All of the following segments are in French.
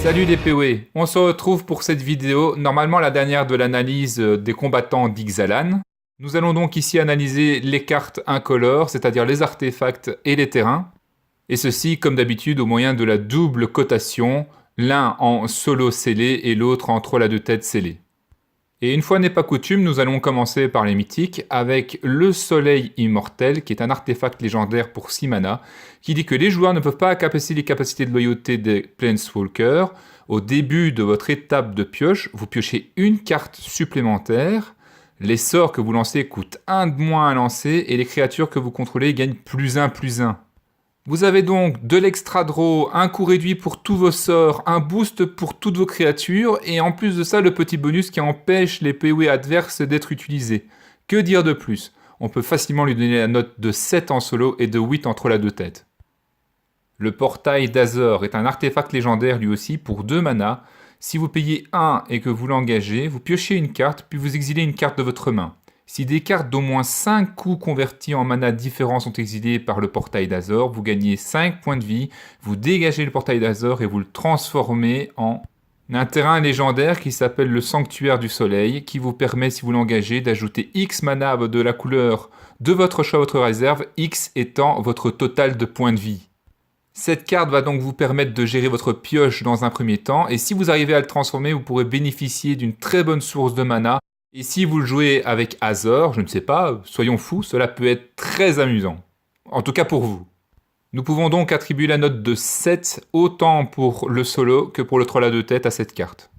Salut les PoE, on se retrouve pour cette vidéo, normalement la dernière de l'analyse des combattants d'Ixalan. Nous allons donc ici analyser les cartes incolores, c'est-à-dire les artefacts et les terrains. Et ceci, comme d'habitude, au moyen de la double cotation, l'un en solo scellé et l'autre en troll à deux têtes scellé. Et une fois n'est pas coutume, nous allons commencer par les mythiques avec le Soleil Immortel, qui est un artefact légendaire pour 6 mana, qui dit que les joueurs ne peuvent pas incapaciter les capacités de loyauté des Planeswalkers. Au début de votre étape de pioche, vous piochez une carte supplémentaire. Les sorts que vous lancez coûtent 1 de moins à lancer et les créatures que vous contrôlez gagnent +1/+1. Vous avez donc de l'extra draw, un coût réduit pour tous vos sorts, un boost pour toutes vos créatures, et en plus de ça, le petit bonus qui empêche les PoE adverses d'être utilisés. Que dire de plus? On peut facilement lui donner la note de 7 en solo et de 8 en troll à deux têtes. Le Portail d'Azor est un artefact légendaire lui aussi pour 2 mana. Si vous payez 1 et que vous l'engagez, vous piochez une carte, puis vous exilez une carte de votre main. Si des cartes d'au moins 5 coups convertis en mana différents sont exilées par le Portail d'Azor, vous gagnez 5 points de vie, vous dégagez le Portail d'Azor et vous le transformez en un terrain légendaire qui s'appelle le Sanctuaire du Soleil, qui vous permet, si vous l'engagez, d'ajouter X mana de la couleur de votre choix à votre réserve, X étant votre total de points de vie. Cette carte va donc vous permettre de gérer votre pioche dans un premier temps, et si vous arrivez à le transformer, vous pourrez bénéficier d'une très bonne source de mana. Et si vous le jouez avec Azor, je ne sais pas, soyons fous, cela peut être très amusant. En tout cas pour vous. Nous pouvons donc attribuer la note de 7 autant pour le solo que pour le troll à deux têtes à cette carte.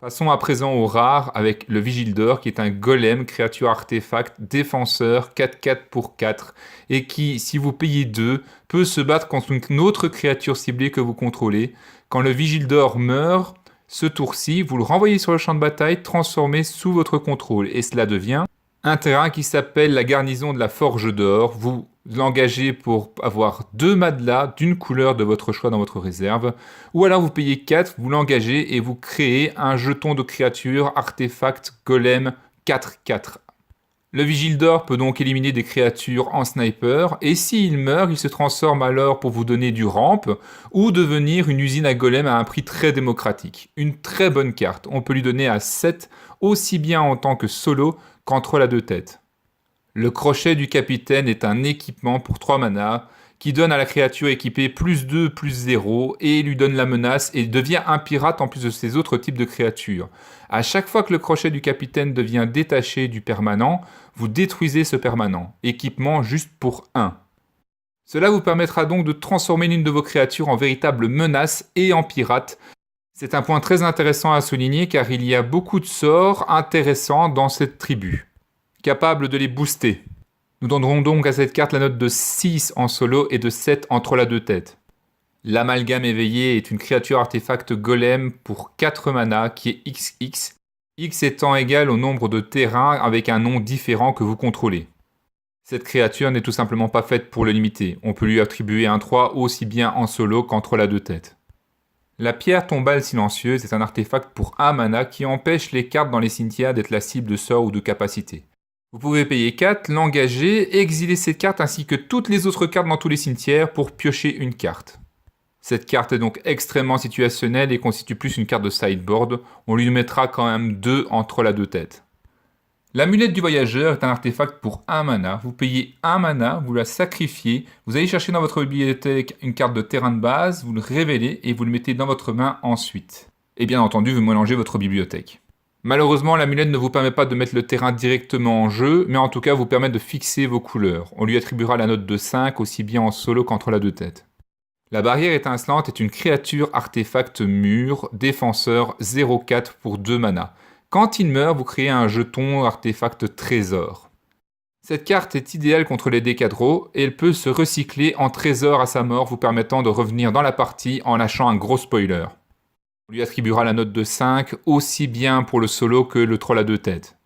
Passons à présent au rare avec le Vigildor qui est un golem, créature artefact, défenseur, 4/4 pour 4 et qui, si vous payez 2, peut se battre contre une autre créature ciblée que vous contrôlez. Quand le Vigildor meurt, ce tour-ci, vous le renvoyez sur le champ de bataille transformé sous votre contrôle et cela devient un terrain qui s'appelle la garnison de la Forge d'Or. Vous l'engagez pour avoir 2 matelas d'une couleur de votre choix dans votre réserve ou alors vous payez 4, vous l'engagez et vous créez un jeton de créature, artefact, golem 4/4. Le Vigildor peut donc éliminer des créatures en sniper, et s'il meurt, il se transforme alors pour vous donner du ramp, ou devenir une usine à golem à un prix très démocratique. Une très bonne carte, on peut lui donner à 7, aussi bien en tant que solo qu'en troll à deux têtes. Le Crochet du Capitaine est un équipement pour 3 mana, qui donne à la créature équipée +2/+0 et lui donne la menace et devient un pirate en plus de ses autres types de créatures. À chaque fois que le Crochet du Capitaine devient détaché du permanent, vous détruisez ce permanent. Équipement juste pour 1. Cela vous permettra donc de transformer l'une de vos créatures en véritable menace et en pirate. C'est un point très intéressant à souligner car il y a beaucoup de sorts intéressants dans cette tribu, capables de les booster. Nous donnerons donc à cette carte la note de 6 en solo et de 7 en troll à deux têtes. L'amalgame éveillé est une créature artefact golem pour 4 mana qui est XX, X étant égal au nombre de terrains avec un nom différent que vous contrôlez. Cette créature n'est tout simplement pas faite pour le limiter, on peut lui attribuer un 3 aussi bien en solo qu'en troll à deux têtes. La pierre tombale silencieuse est un artefact pour 1 mana qui empêche les cartes dans les cimetières d'être la cible de sorts ou de capacités. Vous pouvez payer 4, l'engager, exiler cette carte ainsi que toutes les autres cartes dans tous les cimetières pour piocher une carte. Cette carte est donc extrêmement situationnelle et constitue plus une carte de sideboard, on lui mettra quand même 2 en troll à deux têtes. L'amulette du voyageur est un artefact pour 1 mana, vous payez 1 mana, vous la sacrifiez, vous allez chercher dans votre bibliothèque une carte de terrain de base, vous le révélez et vous le mettez dans votre main ensuite. Et bien entendu, vous mélangez votre bibliothèque. Malheureusement, l'amulette ne vous permet pas de mettre le terrain directement en jeu, mais en tout cas vous permet de fixer vos couleurs. On lui attribuera la note de 5, aussi bien en solo qu'en troll à deux têtes. La barrière étincelante est une créature artefact mûr, défenseur 0/4 pour 2 mana. Quand il meurt, vous créez un jeton artefact trésor. Cette carte est idéale contre les décadros et elle peut se recycler en trésor à sa mort, vous permettant de revenir dans la partie en lâchant un gros spoiler. On lui attribuera la note de 5, aussi bien pour le solo que le troll à deux têtes.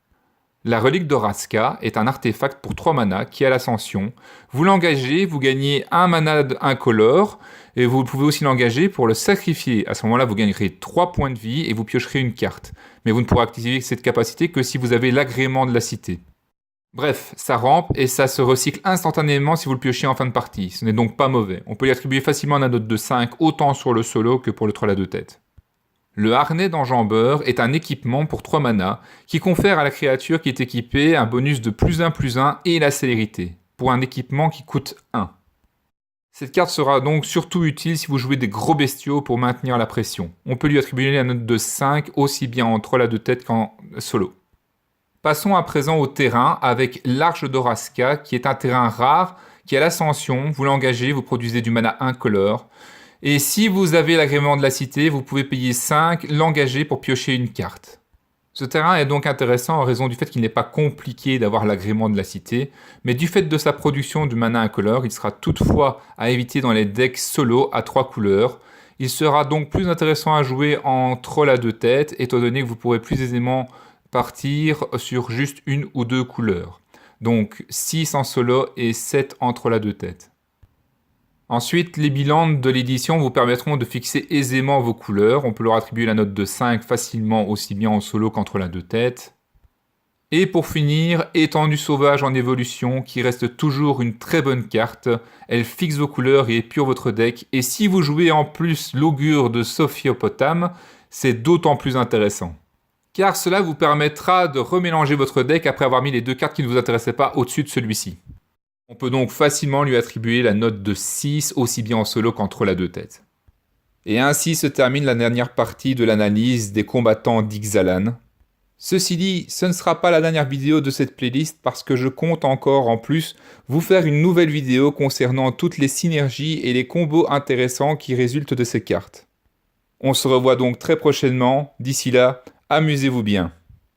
La relique d'Oraska est un artefact pour 3 mana qui a l'ascension. Vous l'engagez, vous gagnez 1 mana incolore, et vous pouvez aussi l'engager pour le sacrifier. À ce moment-là, vous gagnerez 3 points de vie et vous piocherez une carte. Mais vous ne pourrez activer cette capacité que si vous avez l'agrément de la cité. Bref, ça rampe et ça se recycle instantanément si vous le piochez en fin de partie. Ce n'est donc pas mauvais. On peut y attribuer facilement la note de 5 autant sur le solo que pour le troll à deux têtes. Le harnais d'enjambeur est un équipement pour 3 mana qui confère à la créature qui est équipée un bonus de +1/+1 et la célérité, pour un équipement qui coûte 1. Cette carte sera donc surtout utile si vous jouez des gros bestiaux pour maintenir la pression. On peut lui attribuer la note de 5 aussi bien en troll à 2 têtes qu'en solo. Passons à présent au terrain avec l'Arche d'Oraska qui est un terrain rare qui a l'ascension, vous l'engagez, vous produisez du mana incolore. Et si vous avez l'agrément de la cité, vous pouvez payer 5, l'engager pour piocher une carte. Ce terrain est donc intéressant en raison du fait qu'il n'est pas compliqué d'avoir l'agrément de la cité, mais du fait de sa production du mana incolore, il sera toutefois à éviter dans les decks solo à 3 couleurs. Il sera donc plus intéressant à jouer en troll à 2 têtes, étant donné que vous pourrez plus aisément partir sur juste 1 ou 2 couleurs. Donc 6 en solo et 7 en troll à 2 têtes. Ensuite, les bilans de l'édition vous permettront de fixer aisément vos couleurs. On peut leur attribuer la note de 5 facilement aussi bien en solo qu'entre la 2 têtes. Et pour finir, Étendue Sauvage en évolution qui reste toujours une très bonne carte. Elle fixe vos couleurs et épure votre deck. Et si vous jouez en plus l'Augure de Sophiopotame, c'est d'autant plus intéressant. Car cela vous permettra de remélanger votre deck après avoir mis les 2 cartes qui ne vous intéressaient pas au-dessus de celui-ci. On peut donc facilement lui attribuer la note de 6, aussi bien en solo qu'entre la 2 têtes. Et ainsi se termine la dernière partie de l'analyse des combattants d'Ixalan. Ceci dit, ce ne sera pas la dernière vidéo de cette playlist parce que je compte encore en plus vous faire une nouvelle vidéo concernant toutes les synergies et les combos intéressants qui résultent de ces cartes. On se revoit donc très prochainement, d'ici là, amusez-vous bien.